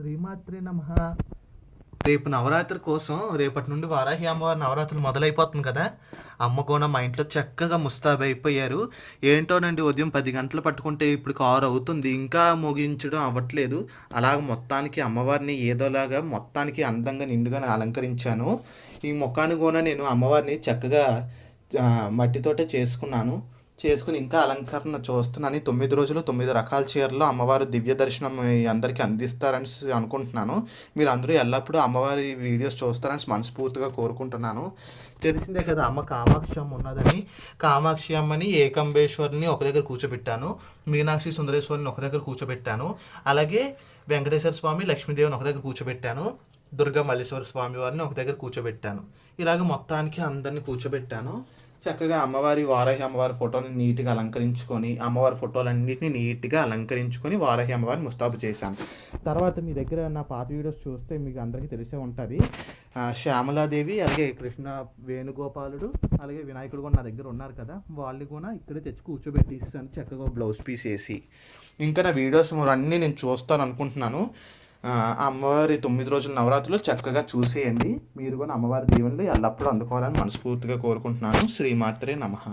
శ్రీమాత్రే నమః. రేపు నవరాత్రి కోసం రేపటి నుండి వారాహి అమ్మవారి నవరాత్రులు మొదలైపోతుంది కదా. అమ్మ కూడా మా ఇంట్లో చక్కగా ముస్తాబు అయిపోయారు. ఏంటోనండి, ఉదయం 10 గంటలు పట్టుకుంటే ఇప్పుడు 6 అవుతుంది, ఇంకా ముగించడం అవ్వట్లేదు. అలాగ మొత్తానికి అమ్మవారిని ఏదోలాగా మొత్తానికి అందంగా నిండుగా అలంకరించాను. ఈ ముఖాన్ని కూడా నేను అమ్మవారిని చక్కగా మట్టితోటే చేసుకుని ఇంకా అలంకరణ చూస్తున్నాను. 9 రోజులు 9 రకాల చీరలో అమ్మవారు దివ్య దర్శనం అందరికీ అందిస్తారని అనుకుంటున్నాను. మీరు అందరూ ఎల్లప్పుడూ అమ్మవారి వీడియోస్ చూస్తారని మనస్ఫూర్తిగా కోరుకుంటున్నాను. తెలిసిందే కదా, అమ్మ కామాక్షి అమ్మ ఉన్నదని. కామాక్షి అమ్మని ఏకంబేశ్వరిని ఒక దగ్గర కూర్చోబెట్టాను, మీనాక్షి సుందరేశ్వరిని ఒక దగ్గర కూర్చోబెట్టాను, అలాగే వెంకటేశ్వర స్వామి లక్ష్మీదేవిని ఒక దగ్గర కూర్చోబెట్టాను, దుర్గా మల్లేశ్వర స్వామి వారిని ఒక దగ్గర కూర్చోబెట్టాను. ఇలాగ మొత్తానికి అందరినీ కూర్చోబెట్టాను. చక్కగా వారాహి అమ్మవారి ఫోటోని నీట్గా అలంకరించుకొని, అమ్మవారి ఫోటోలన్నింటినీ నీట్గా అలంకరించుకొని వారాహి అమ్మవారిని ముస్తాబు చేశాను. తర్వాత మీ దగ్గర నా పాత వీడియోస్ చూస్తే మీకు అందరికీ తెలిసే ఉంటుంది. శ్యామలాదేవి, అలాగే కృష్ణ వేణుగోపాలుడు, అలాగే వినాయకుడు కూడా నా దగ్గర ఉన్నారు కదా, వాళ్ళు కూడా ఇక్కడే తెచ్చి కూర్చోబెట్టిస్తాను చక్కగా బ్లౌజ్ పీస్ వేసి. ఇంకా నా వీడియోస్ అన్నీ నేను చూస్తాను అనుకుంటున్నాను. అమ్మవారి 9 రోజుల నవరాత్రులు చక్కగా చూసేయండి. మీరు కూడా అమ్మవారి దీవెనలు ఎల్లప్పుడూ అందుకోవాలని మనస్ఫూర్తిగా కోరుకుంటున్నాను. శ్రీమాత్రే నమః.